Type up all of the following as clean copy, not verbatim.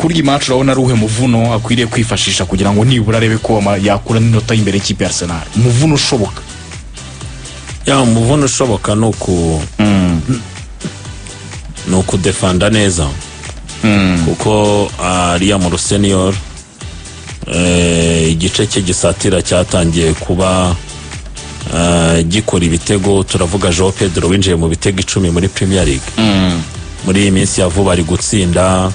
kuri iyi match urabona ruhe muvuno akwiriye kwifashisha kugira ngo nibura arebe ko yakura n'inota imbere y'ikipe Arsenal muvuno ushoboka muvuno ushoboka nuko defenda neza kuko ariya mu senior igice cye gisatira cyatangiye kuba gikora ibitego turavuga Joao Pedro winjiye mu bitego 10 muri Premier League muri iyi minsi ya vuba ari gutsinda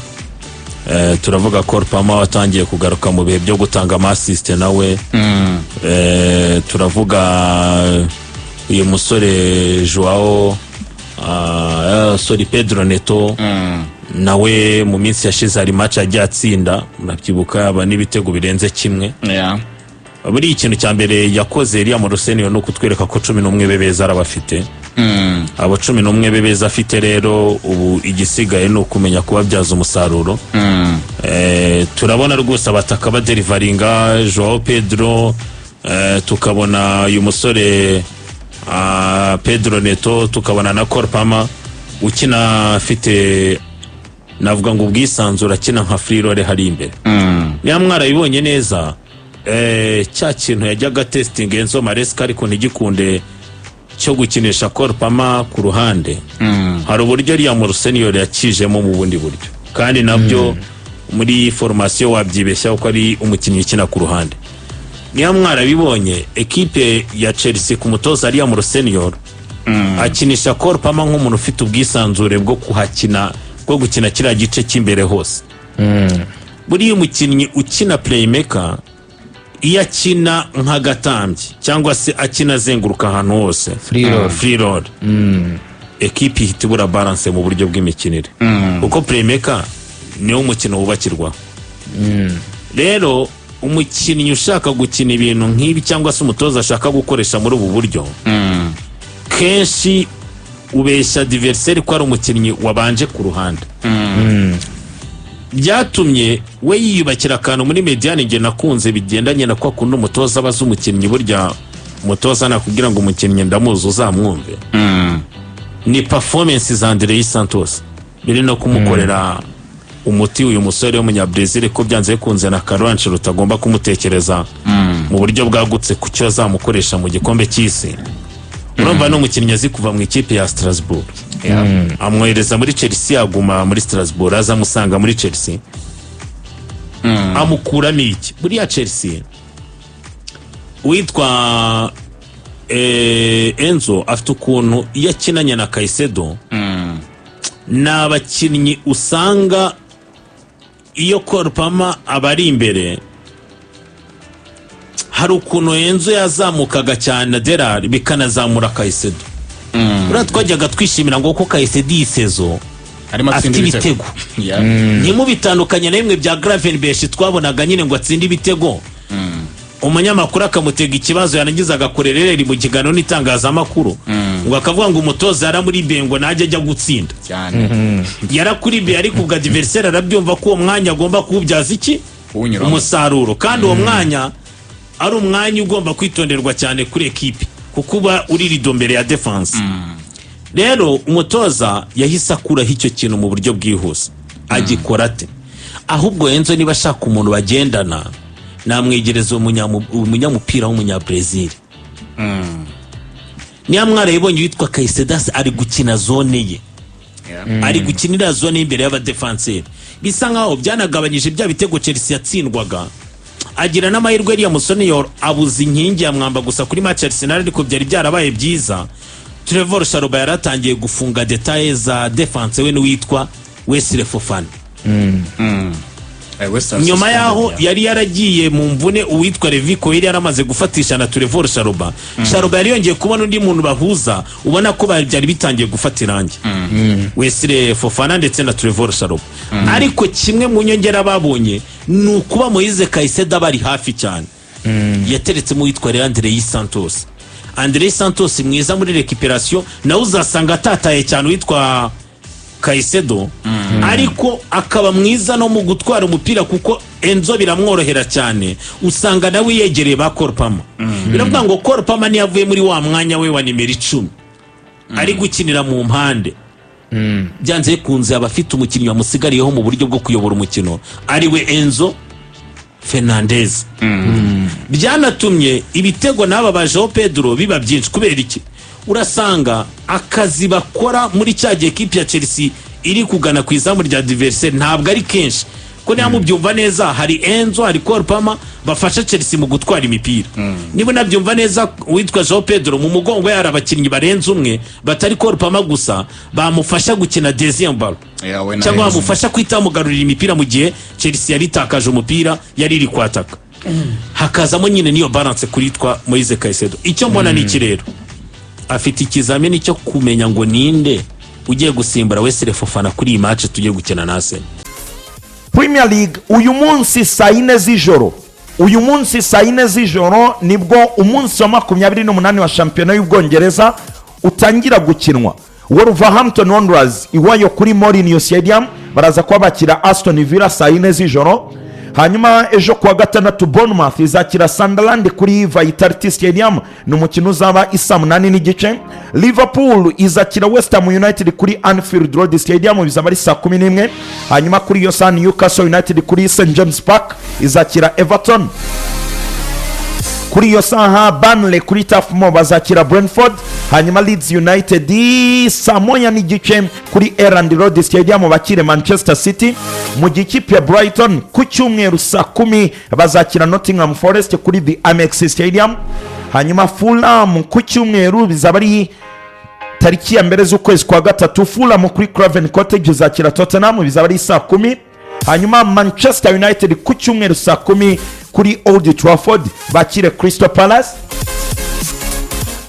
turavuga ko Palma watangiye kugaruka mu bihe byo gutanga assist nawe turavuga uyu musore Joao Pedro Neto nawe mu minsi yashize ari match ajya atsinda murabyibuka aba n'ibitego birenze kimwe buri ikintu cya mbere yakoze iriya mu Rusenio no kutwereka ko 11 bebeza arabafite abo 11 bebeza afite rero ubu igisigaye no kumenya kubabyaza umusaruro turabona rwose abataka ba delivaringa Joao Pedro tukabona uyu musore Pedro Neto tukabona na Korpama ukina afite navuga ngo ubwisanzura akina nka free role hari imbere niya mwarabibonye neza cya kintu yajyaga testing Enzo Maresca ariko ntigikunde cyo gukinisha Korpama ku ruhande hari uburyo riya mu senior yakijemo mu bundi buryo kandi nabyo muri formation wabyibeshya uko ari umukinnyi ukina ku ruhande niya mwarabibonye equipe ya Chelsea ku mutoza riya mu senior akinisha Korpama nk'umuntu ufite ubwisanzure bwo kuhakina bwo gukina kira gice cy'imbere hose buri umukinnyi ukina playmaker iyo akina nk'agatambyi cyangwa se akina azenguruka ahantu hose free roll equipe ihitibura balance mu buryo bw'imikinire uko playmaker niwo umukino wubakirwa rero umukinnyi ushaka gukina ibintu nk'ibi cyangwa se umutoza ashaka gukoresha muri ubu buryo kenshi ubeshya adversaire ko ari umukinnyi wabanje ku ruhande byatumye we yiyubakira akantu muri mediane nge nakunze bigendanye na kwa kundi umutoza abaza umukinnyi burya umutoza nakubwira ngo umukinnyi ndamuzi uzamwumve ni performance za Andrés Santos biri no kumukorera umuti uyu musore w'umunyabrazil ko byanze bikunze na Carlo Ancelotti agomba kumutekereza mu buryo bwagutse ku cyo azamukoresha mu gikombe cy'isi urumva no mukinnyi azi kuva mu ikipe ya Strasbourg amwohereza muri Chelsea aguma muri Strasbourg azamusanga muri Chelsea amukuramo iki buriya Chelsea witwa Enzo afite ukuntu iyo akinanye na Caicedo n'abakinnyi usanga iyo Korpama abari imbere hari ukuntu Enzo yazamukaga cyane Derari bikanazamura Caicedo twajyaga twishimira ngo ko Caicedo yisezo afite ibitego ntimubitandukanye na bimwe bya Gravenberch twabonaga nyine ngo atsinde ibitego umunyamakuru akamutega ikibazo yarangiza agakorerera mu kigano n'itangazamakuru ngo akavuga ngo umutoza ara muri bengo najye ajya gutsinda yarakuri be ariko ubwa adversaire arabyumva ko uwo mwanya agomba kubyaza iki umusaruro kandi uwo mwanya ari umwanya ugomba kwitonderwa cyane kuri equipe kuko uba uri rido mbere ya defense rero umutoza yahise akuraho icyo kintu mu buryo bwihuse agikora ate ahubwo Enzo niba ashaka umuntu bagendana namwegereza umunyamupira w'umunyabrazil niya mwarayibonye witwa Caicedo ari gukina zone ye ari gukinira zone imbere y'abadefenseur bisa nkaho byanagabanyije bya bitego Chelsea yatsindwaga agira n'amahirwe yari ya Musonio abuza inkingi ya mwamba gusa kuri match Arsenal ariko byari byarabaye byiza Trevor Chalobah yaratangiye gufunga details za defense we witwa Wesley Fofana nyuma yaho yari yaragiye mu mvune uwitwa Levico yari yaramaze gufatisha na Trevor Chalobah yari yongeye kubona undi muntu bahuza ubona ko byari bitangiye gufata irangi Wesley Fofana ndetse na Trevor Chalobah ariko kimwe mu nyongera babonye nukuba Moise Caicedo bari hafi cyane yateretse mu witwa Andrés Santos mwiza muri recuperation nawe uzasanga atataye cyane witwa Caicedo ariko akaba mwiza no mu gutwara umupira kuko Enzo biramworohera cyane usanga nawe yegereye ba Korpama biravuga ngo Korpama ni yavuye muri wa mwanya we wa nimero 10 ari gukinira mu mpande byanze bikunze abafite umukinnyi wamusigariyeho mu buryo bwo kuyobora umukino ariwe Enzo Fernandez. Byanatumye ibitego n'aba ba João Pedro biba byinshi. Kubera iki? Urasanga akazi bakora muri cya gihe equipe ya Chelsea iri kugana ku izamu rya adversaire ntabwo ari kenshi. Ko niyo mubyumva neza, hari Enzo, hari Cole Palmer bafasha Chelsea mu gutwara imipira. Niba nabyumva neza, witwa João Pedro mu mugongo yari abakinnyi barenze umwe batari Cole Palmer gusa bamufasha gukina deuxième ballon. Cyangwa bamufasha kwita mugarurira imipira mu gihe Chelsea yari itakaje umupira yari iri kwataka. Hakazamo nyine niyo balance kuritwa Moise Caicedo. Icyo mbona ni kirero. Afite ikizamini cyo kumenya ngo ninde ugiye gusimbura Wesley Fofana kuri iyi match tugiye gukina na Arsenal. Premier League uyu munsi saa 4 z'ijoro. Uyu munsi saa 4 z'ijoro nibwo umunsi wa 28 wa shampiyona y'Ubwongereza utangira gukinwa. Wolverhampton Wanderers iwayo kuri Molineux Stadium baraza kwabakira Aston Villa saa 4 z'ijoro. Hanyuma ejo kuwa gatandatu Bournemouth izakira Sunderland kuri Vitality Stadium n'umukino uzaba isa 8:30. Liverpool izakira West Ham United kuri Anfield Road Stadium bizaba ari saa 11. Hanyuma kuri yo saa Newcastle United kuri St James Park izakira Everton. Kuri yo saha Burnley kuri Turf Moor bazakira Brentford. Hanyuma Leeds United saa 1:30 kuri Elland Road Stadium bakire Manchester City. Mu gikipe ya Brighton ku cyumweru saa 10 bazakira Nottingham Forest kuri The Amex Stadium. Hanyuma Fulham ku cyumweru bizaba ari tariki ya mbere z'ukwezi kwa gatatu. Fulham kuri Craven Cottage izakira Tottenham bizaba ari saa 10. Hanyuma Manchester United ku cyumweru saa 10 kuri Old Trafford bakire Crystal Palace.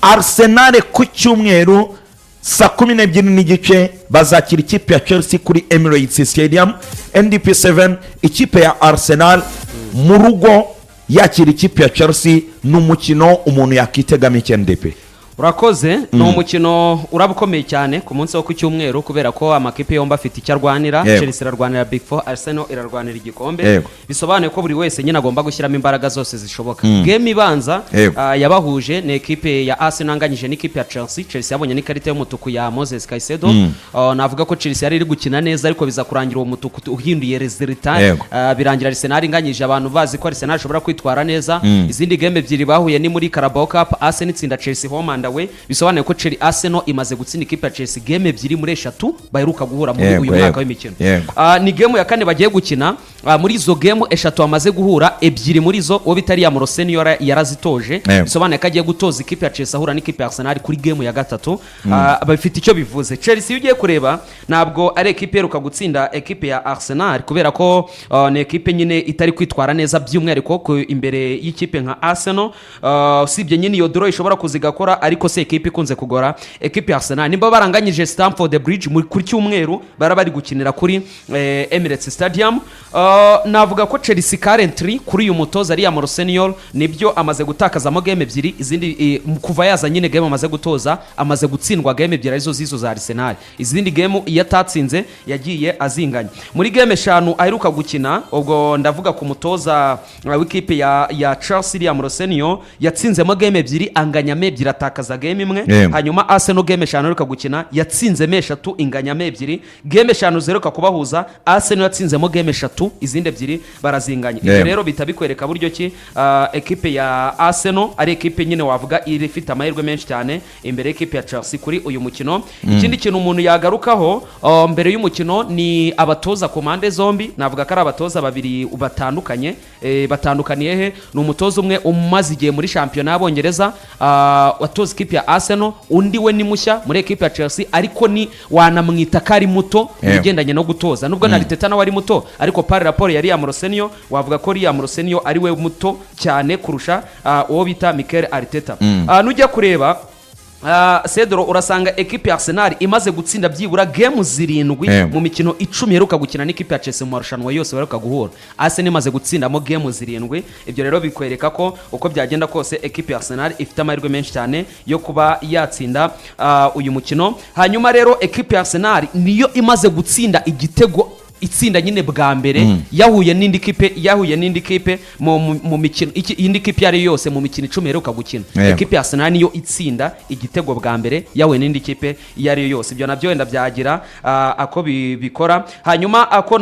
Arsenal ku cyumweru saa 12:30 bazakira ikipe ya Chelsea kuri Emirates Stadium. NDP7 ikipe ya Arsenal mu rugo yakira ikipe ya Chelsea n'umukino umuntu yakitegama NDP. Urakoze ni umukino urabukomeye cyane ku munsi wo ku cyumweru kubera ko amakipe yombi afite icyo arwanira. Chelsea irarwanira Big Four, Arsenal irarwanira igikombe. Bisobanuye ko buri wese nyine agomba gushyiramo imbaraga zose zishoboka. Game ibanza yabahuje ni ekipe ya Arsenal anganyije n'ikipe ya Chelsea. Chelsea yabonye n'ikarita y'umutuku ya Moise Caicedo. Navuga ko Chelsea yari iri gukina neza ariko biza kurangira uwo mutuku uhinduye resultat. Birangira Arsenal inganyije, abantu bazi ko Arsenal ishobora kwitwara neza. Izindi game ebyiri bahuye ni muri Carabao Cup, Arsenal itsinda Chelsea home and away. Bisobanuye ko Arsenal imaze gutsinda ikipe ya Chelsea game ebyiri muri 3 baheruka guhura muri uyu mwaka w'imikino. Ni game ya kane bagiye gukina. Muri izo game 3 amaze guhura, ebyiri muri zo wo bitari ya Moroseni yarazitoje. Bisobanuye ko agiye gutoza ikipe ya Chelsea ahura n'ikipe ya Arsenal kuri game ya gatatu. Bafite icyo bivuze. Chelsea ugiye kureba ntabwo ari ekipe iheruka gutsinda ekipe ya Arsenal kubera ko ni ekipe nyine itari kwitwara neza by'umwihariko ko imbere y'ikipe nka Arsenal. Usibye nyine iyo draw ishobora kuzigakora ariko se ekipe ikunze kugora ekipe ya Arsenal. Nimba baranganyije Stamford Bridge kuri cyumweru barabari gukinira kuri Emirates Stadium. Navuga ko Chelsea currently kuri uyu mutoza ari ya Morosenior nibyo amaze gutakaza mo game ebyiri, izindi kuva yaza nyine game amaze gutoza amaze gutsindwa game ebyiri arizo zizo za Arsenal. Izindi game yatatsinze yagiye azinganya. Muri game 5 aheruka gukina, ubwo ndavuga ku mutoza w'ikipe ya Chelsea ya Morosenior yatsinzemo game ebyiri anganya me ebyiri atakaza game imwe. Hanyuma Arsenal game 5 aheruka gukina yatsinze me 3 inganya me ebyiri. Game 5 zeruka kubahuza, Arsenal yatsinzemo game 3 izindi ebyiri barazinganya. Ibyo rero bitabikwereka buryo ki ekipe ya Arsenal ari ekipe nyine wavuga irifite amahirwe menshi cyane imbere ekipe ya Chelsea kuri uyu mukino. Ikindi kintu umuntu yagarukaho mbere y'umukino ni abatoza ku mande zombi. Navuga ko ari abatoza babiri batandukanye. Batandukaniye he? Ni umutoza umwe umaze igihe muri shampiyona y'Abongereza watoza ekipe ya Arsenal, undi we ni mushya muri ekipe ya Chelsea ariko ni wanamwita kari muto ugendanye no gutoza. Nubwo na Arteta nawe ari muto ariko par rapport yari ya Morosenior wavuga ko ya Morosenior ari we muto cyane kurusha uwo bita Mikel Arteta. Nujya kureba Cedro urasanga ekipe ya Arsenal imaze gutsinda byibura game 7 mu mikino 10 heruka gukina n'ikipe ya Chelsea mu marushanwa yose baheruka guhura. Arsenal imaze gutsinda mo game 7. Ibyo rero bikwereka ko uko byagenda kose ekipe ya Arsenal ifite amahirwe menshi cyane yo kuba yatsinda uyu mukino. Hanyuma rero ekipe ya Arsenal niyo imaze gutsinda igitego itsinda nyine bwa mbere yahuye n'indi kipe mu mikino indi kipe yari yose mu mikino 10 iheruka gukina ekipe ya Arsenal niyo itsinda igitego bwa mbere yahuye n'indi kipe yari yose. Ibyo nabyo wenda byagira ako bikora. Hanyuma ako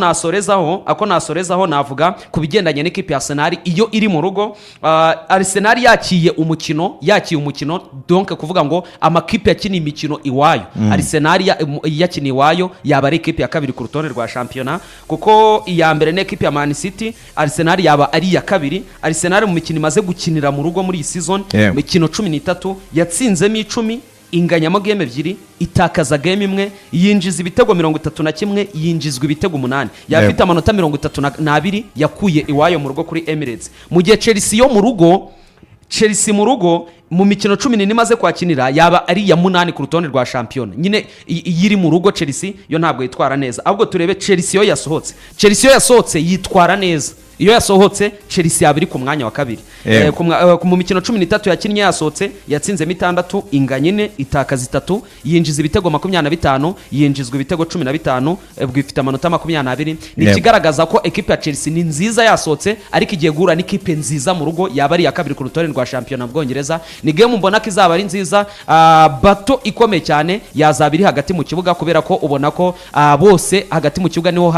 nasorezaho navuga ku bigendanye n'ikipe ya Arsenal iyo iri mu rugo. Arsenal yakiye umukino donc kuvuga ngo amakipe yakiniye imikino iwayo Arsenal yakiniye iwayo yaba ari ikipe ya kabiri ku rutonde rwa shampiyona, kuko iya mbere ni ekipe ya Man City, Arsenal yaba ari iya kabiri. Arsenal mu mikino imaze gukinira mu rugo muri iyi season mikino 13 yatsinzemo 10, inganyamo game 2, itakaza game 1, yinjiza ibitego 31, yinjizwa ibitego 8, yafite amanota 32 yakuye iwayo mu rugo kuri Emirates. Mu gihe Chelsea mu rugo mu mikino 10 imaze kwakinira yaba ari ya 8 ku rutonde rwa shampiyona. Nyine yiri mu rugo Chelsea yo ntabwo yitwara neza, ahubwo turebe Chelsea yo yasohotse yitwara neza. Iyo yasohotse Chelsea yabiri ku mwanya wa kabiri. Mu mikino 13 yakinnye yasohotse yatsinze 6, inganya 4, itakaza 3, yinjiza ibitego 25, yinjizwa ibitego 15, bwifite amanota 20. Ni kigaragaza ko ekipe ya Chelsea ni nziza yasohotse, ariko igiye gura n'ikipe nziza mu rugo yaba ari ya kabiri ku rutonde rwa shampiyona Bwongereza. Ni game mbona ko izaba ari nziza, bato ikomeye cyane yazabiri hagati mu kibuga, kubera ko ubona ko bose hagati mu kibuga niho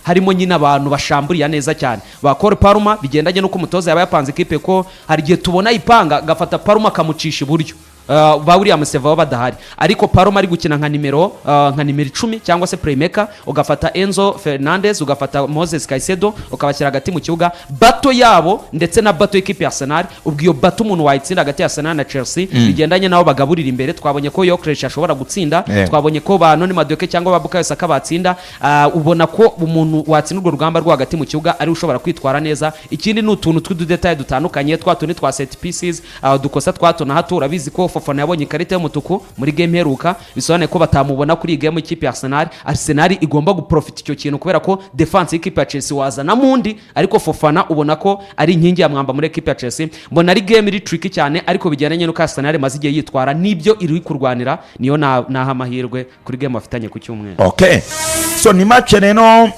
harimo nyine abantu bashamburiya neza cyane. Ba Cole Palmer bigendanye nuko umutoza yaba yapanze ikipe ko hari gihe tubona ipanga gafata Palmer kamucisha iburyo, ba William Seva badahari, ariko Palmer ari gukina nka nimero 10 cyangwa se playmaker, ugafata Enzo Fernandez, ugafata Moses Caicedo, ukabashyira hagati mu kibuga. Bato yabo ndetse na bato equipe ya Arsenal, ubwiyo bato umuntu wayitsinda hagati ya Arsenal na Chelsea bigendanye naho bagaburira imbere. Twabonye ko Gyökeres ashobora gutsinda, twabonye ko ba Noni Madueke cyangwa ba Bukayo Saka batsinda. Ubona ko umuntu watsinda urwo rugamba rwo hagati mu kibuga ari ushobora kwitwara neza. Ikindi ni utuntu tw'udetail dutandukanye, twatuni twa set pieces, dukosa twatona hato. Urabizi ko Fofana yabonye ikarita y'umutuku muri game heruka, bisobanuye ko batamubona kuri game y'ikipe ya Arsenal igomba guprofita icyo kintu, kubera ko defense y'ikipe ya Chelsea wazana mundi, ariko Fofana ubona ko ari inkingi ya mwamba muri ekipe ya Chelsea. Mbona ari game iri tricky cyane, ariko bijyanye n'uko Arsenal maze igiye yitwara nibyo iri kurwanira, niyo naha amahirwe kuri game bafitanye ku cyumweru. Okay, so ni match reno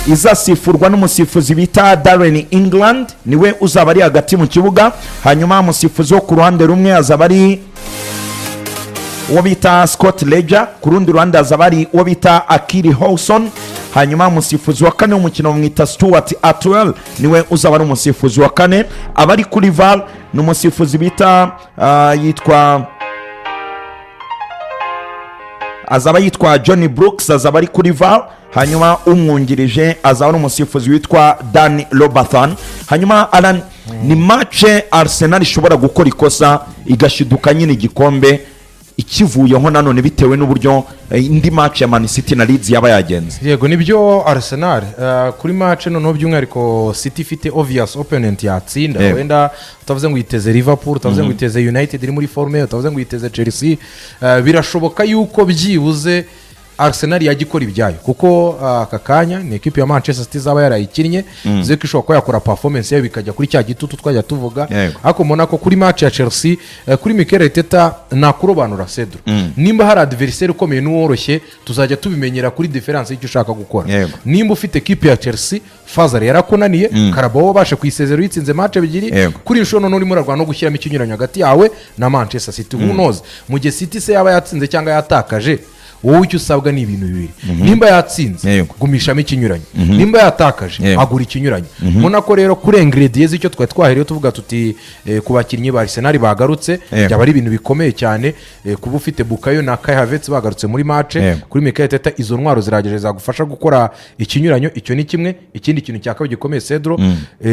izasifurwa n'umusifuzi bita Darren England, niwe uzaba ari hagati mu kibuga. Hanyuma umusifuzi wo ku ruhande rumwe azaba ari uwo bita Scott Ledger, ku rundi ruhande azaba ari uwo bita Akili Hawson. Hanyuma umusifuzi wa kane w'umukino mwita Stuart Atwell, niwe uzaba ari umusifuzi wa kane. Abari kuri VAR ni umusifuzi bita azaba yitwa Johnny Brooks, azaba ari kuri VAR. Hanyuma umwungirije azaba ari umusifuzi witwa Dan Robertson. Hanyuma Alan, ni match Arsenal ishobora gukora ikosa igashiduka nyine igikombe ikivuyeho nanone bitewe n'uburyo indi match ya Man City na Leeds yaba yagenze. Yego nibyo Arsenal kuri match noneho by'umwihariko City ifite obvious opponent yatsinda, wenda utavuze ngo yiteze Liverpool, utavuze ngo yiteze United iri muri forme, utavuze ngo yiteze Chelsea. Birashoboka yuko byibuze Arsenal yagikora ibyayo, kuko aka kanya ni equipe ya Manchester City zaba yarayikinnye zeko ishobora ko yakora performance yayo bikajya kuri cya gitutu twajya tuvuga. Ariko mbona ko kuri match ya Chelsea kuri Mikel Arteta nakurobanura Cedro, nimba hari adversaire ukomeye n'uworoshye tuzajya tubimenyera kuri difference y'icyo ushaka gukora. Nimba ufite equipe ya Chelsea Fazal yarakunaniye, Carabao bashe kwisezera yitsinze match ebyiri, kuri inshono nuri murarwana no gushyiramo ikinyuranyo hagati yawe na Manchester City. Who knows, mu gihe City se yaba yatsinze cyangwa yatakaje, wowe icyo usabwa ni ibintu bibiri. Nimba yatsinze gumishamo ikinyuranyo, nimba yatakaje agura ikinyuranyo. Mbona ko rero kuri ingredients icyo twahereye tuvuga tuti ku bakinnyi ba Arsenal bagarutse byaba ari ibintu bikomeye cyane. Kuba ufite Bukayo na Kai Havertz bagarutse muri match kuri Mikel Arteta, izo ntwaro ziragereza gufasha gukora ikinyuranyo. Icyo ni kimwe. Ikindi kintu cya kabiri gikomeye Cedro,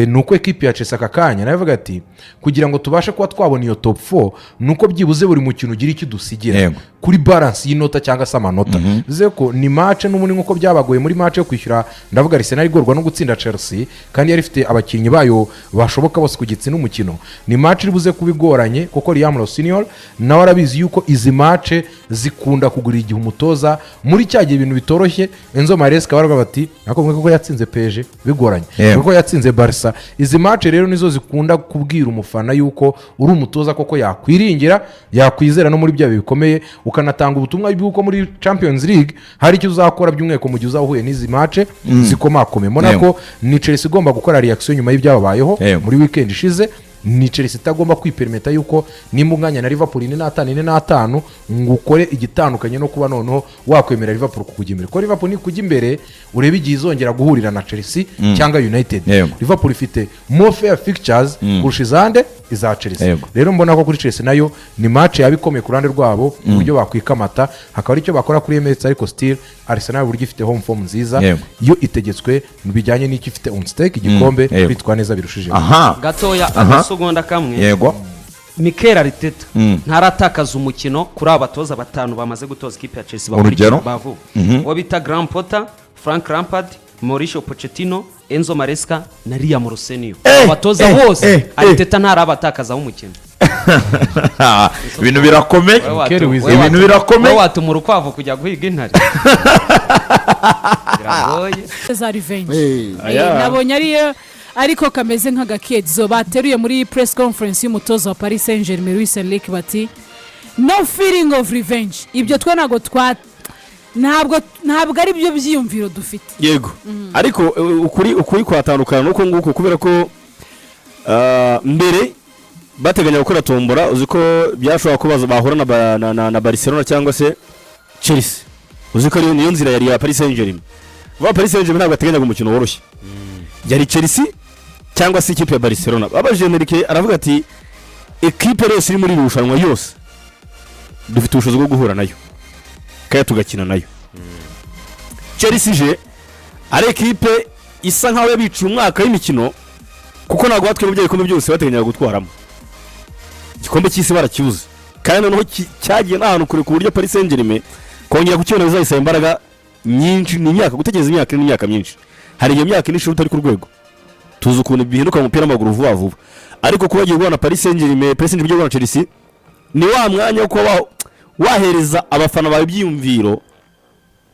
nuko equipe ya Chelsea akakanya navuga ati kugira ngo tubashe kuba twabona iyo top 4 nuko byibuze buri mukino ugira icyo dusigira kuri balance y'inota cyangwa amanota. Bize ko ni match n'umuni nkuko byabagoye muri match yo kwishyura, ndavuga Arsenal igorwa no gutsinda Chelsea kandi yari ifite abakinnyi bayo bashoboka bose kugitsina umukino. Ni match ribuze kubigoranye kuko Liam Rossignol nawe arabizi yuko izi match zikunda kugura igihe umutoza muri cyagiye ibintu bitoroshye. Enzo Maresca baravuga bati nako kuko yatsinze PSG bigoranye, kuko yatsinze Barca. Izi match rero nizo zikunda kubwira umufana yuko uri umutoza koko yakwiringira, yakwizera no muri bya bikomeye, ukanatanga ubutumwa bw'uko muri muri Champions League hari icyo uzakora by'umwihariko mu gihe uzahuye n'izi match zikomakomeye mbona ko ni Chelsea igomba gukora reaction nyuma y'ibyababayeho muri weekend ishize. Ni Chelsea itagomba kwiperimeta yuko nimba unganya na Liverpool 4-5 ngo ukore igitandukanye no kuba noneho wakwemera Liverpool kujya imbere ko Liverpool ni kujya imbere urebe igihe izongera guhurira na Chelsea cyangwa United. Liverpool ifite more fair fixtures kurusha izande iza Chelsea. Rero mbona ko kuri Chelsea nayo ni match yabikomeye ku ruhande rwabo uburyo bakwikamata hakaba icyo bakora kuri Emirates ariko still Arsenal buryo ifite home form nziza iyo itegetswe bijyanye n'icyo ifite on stake igikombe kwitwa neza birushije. Gatoya segonda kamwe. Yego. Mikel Arteta ntaratakaza umukino kuri abatoza batanu bamaze gutoza ikipe ya Chelsea bavu. Uwo bita Graham Potter, Frank Lampard, Mauricio Pochettino, Enzo Maresca na Liam Rossellini. Abatoza bose Arteta ntarabatakaza umukino. Ibintu birakomeye. Ibintu birakomeye. Watuma urukwavu kujya guhiga intare. Biragoye. Za revenge. Nabonye ariyo ariko kameze nk'agakedzo bateruye muri press conference y'umutoza wa Paris Saint-Germain Luis Enrique bati no feeling of revenge. Ibyo twe ntabwo ari byo byiyumviro dufite. Yego. Ariko ukuri kwatandukana nuko nguko kubera ko mbere bateganya gukora tombora uzi ko byashobora kubaza bahura na Barcelona cyangwa se Chelsea. Uzi ko niyo nzira yari ya Paris Saint-Germain. Paris Saint-Germain ntabwo ateganyaga umukino woroshye. Yari Chelsea cyangwa se ikipe ya Barcelona. Abaje Enrique aravuga ati equipe yose iri muri irushanwa yose dufite ubushobozi bwo guhura nayo kaya tugakina nayo. Chelsea je ari equipe isa nkaho yabica umwaka w'imikino kuko ntabwo batwe mu byikombe byose bateganyaga gutwaramo igikombe cy'isi barakibuze kandi noneho cyagiye n'ahantu kure ku buryo Paris Saint-Germain kongera kukibona bizayisaba imbaraga nyinshi n'imyaka gutegereza imyaka myinshi. Hari iyo myaka n'ishuri utari ku rwego tuzi ukuntu bihinduka mu mupira w'amaguru vuba vuba ariko kuba bagiye guhana Paris Saint-Germain byo guhana Chelsea ni wa mwanya wo kuba wahereza abafana bawe ibyiyumviro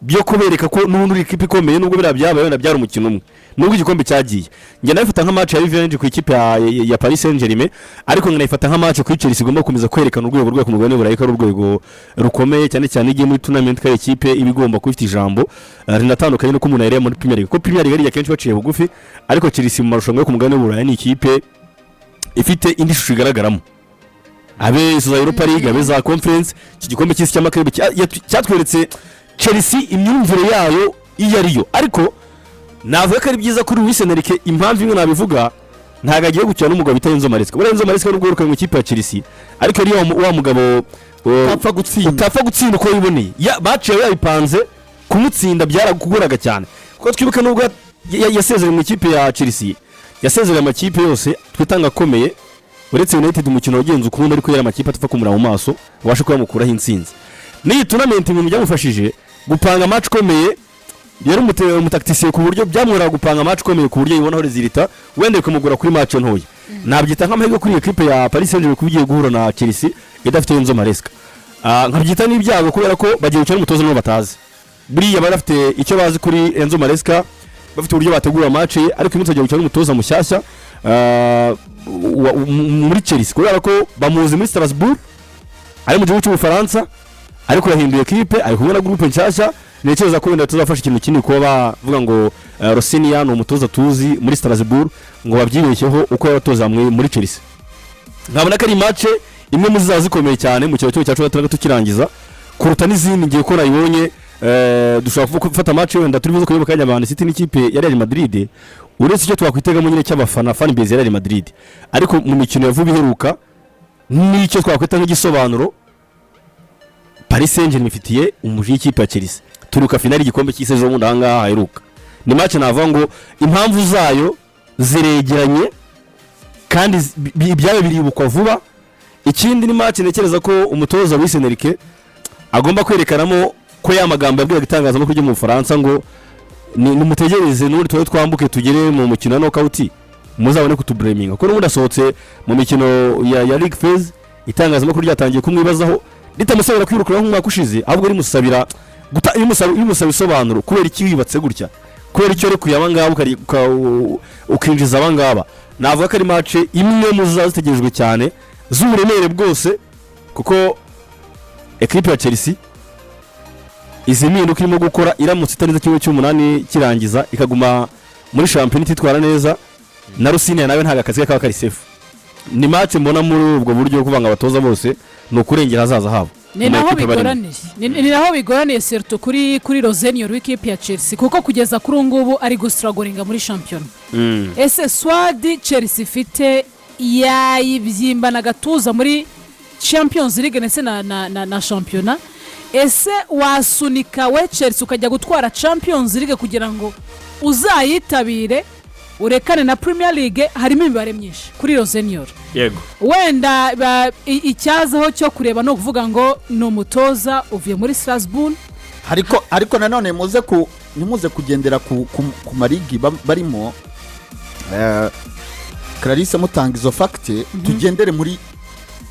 byo kubereka ko n'ubundi uri ikipe ikomeye nubwo byabaye wenda byari umukino umwe nubwo igikombe cyagiye. Njye nabifata nka match ya revenge ku ikipe ya Paris Saint-Germain ariko nkanayifata nka match ku Chelsea igomba gukomeza kwerekana urwego rwe ku mugabane w'Uburayi ko ari urwego rukomeye cyane cyane igiye muri tournament ka ikipe ibigomba kwifita ijambo rinatandukanye no kumuntu yareye muri Premier League ko Premier League yari yakenshi baciye bugufi ariko Chelsea mu marushanwa yo ku mugabane w'Uburayi ni ikipe ifite indi shusho igaragaramo abe za Europa League abe za Conference iki gikombe cy'isi cy'amakrebe cyatweretse Chelsea imyumvire yayo iyo ariyo ariko navuga ko ari byiza kuri Luis Enrique impamvu imwe nabivuga ntago agiye gukina n'umugabo bita Enzo Maresca. Enzo Maresca n'ubwo rukaye mu ikipe ya Chelsea ariko ari wa mugabo utapfa gutsinda uko yiboneye baciye yabipanze kumutsinda byaragukuguraga cyane kuko twibuka nubwo yasezeye mu ikipe ya Chelsea yasezeye amakipe yose twitanga akomeye uretse United umukino wagenze ukundi ariko yari amakipe atapfa kumura mu maso washe ko yamukuraho intsinzi. Ni tournament mu byamufashije gupanga match komeye yari umutacticien ku buryo byamwora gupanga match komeye ku buryo yibonaho rezilita wende kumugura kuri match ntoya. Nabyita nk'amahirwe kuri equipe ya Paris Saint-Germain kubigiye guhura na Chelsea idafite Enzo Maresca. Nkabyita n'ibyago kubera ko bagiye gukina umutoza no batazi. Buriya barafite icyo bazi kuri Enzo Maresca bafite uburyo bategura match ariko iminsi bagiye gukina umutoza mushyashya muri Chelsea kubera ko bamuzi muri Strasbourg ari mu gihugu cy'Ubufaransa ariko yahinduye equipe ari kumwe na groupe nshyashya neceza ko wenda tuzafasha ikintu kinini kuba bavuga ngo Rossellini ni umutoza tuzi muri Strasbourg ngo babyibeshyeho uko yabatoza muri Chelsea. Nkabona ko ari match imwe mu zizazikomeye cyane mu cyaro cyacu gatatu tukirangiza kuruta n'izindi ngiye ko nayibonye dushobora gufata match wenda turi buze kuyoboka y'Abantu City n'ikipe ya Real Madrid uretse icyo twakwitega mu nyine cy'abafana fan base ya Real Madrid ariko mu mikino yavuba iheruka n'icyo twakwita nk'igisobanuro Paris Saint-Germain ifitiye umuje ikipe ya Chelsea turuka finali igikombe cy'isi ejo mu ndanga haheruka. Ni match navuga ngo impamvu zayo ziregeranye kandi ibyayo biribukwa vuba. Ikindi ni match nekereza ko umutoza Luis Enrique agomba kwerekanamo ko yamagambo yabwiye itangazamakuru ryo mu Faransa ngo numutegereze n'uri twambuke tugere mu mukino wa knockout muzabone kutubreminga ko n'undi asohotse mu mikino ya League phase itangazamakuru ryatangiye kumwibazaho ritamusabira kwirukira nk'umwaka ushize ahubwo rimusabira imusaba isobanuro kubera iki wibatse gutya kubera icyo rekuye abangaba ukinjiza abangaba. Navuga ko ari match imwe mu zazitegerejwe cyane z'uburemere bwose kuko equipe ya Chelsea izi mpinduka irimo gukora iramutse itarenze kimwe cy'umunani kirangiza ikaguma muri shampiyona ititwara neza na Rusine nawe ntago akazi kaba kari safe. Ni match mbona muri ubwo buryo kuvanga abatoza bose no kurengera hazaza habo. Ni naho bigoraniye surtout kuri Rosenio w'ikipe ya Chelsea kuko kugeza kuri ngubu ari gustragoringa muri shampiyona. Ese swadi Chelsea ifite yayibyimba na gatuza muri Champions League ndetse na shampiyona. Ese wasunika we Chelsea ukajya gutwara Champions League kugira ngo uzayitabire urekane na Premier League? Harimo imibare myinshi kuri Rosenio. Yego. Wenda icyazaho cyo kureba no kuvuga ngo ni umutoza uvuye muri Strasbourg. Ariko nanone nimuze kugendera ku marigi barimo Clarisse mutanga izo facte tugendere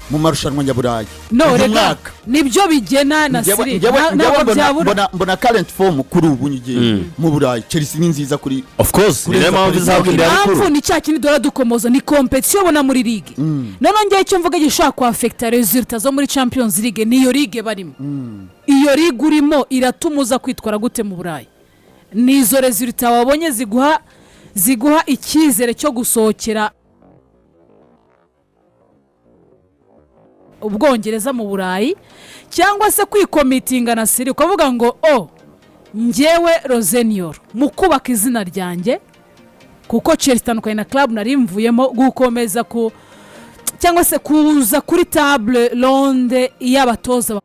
mu marushanwa nyaburayi. No reka nibyo bigena na siri mbona current form kuri ubu ngiye mu Burayi Chelsea ni nziza kuri of course ni mpamvu izabwira ariko ni cyakindi dora dukomoza ni competition bona muri ligue none ngiye cyo mvuga gishaka ku affect results zo muri Champions League niyo ligue barimo iyo ligue urimo iratumuza kwitwara gute mu Burayi nizo results wabonye ziguha icyizere cyo gusohokera Ubwongereza mu Burayi cyangwa se kwikomitinga na siri ukavuga ngo njyewe Rosenio mu kubaka izina ryanjye kuko Chelsea tanukanye na club nari mvuyemo gukomeza cyangwa se kuza kuri table ronde y'abatoza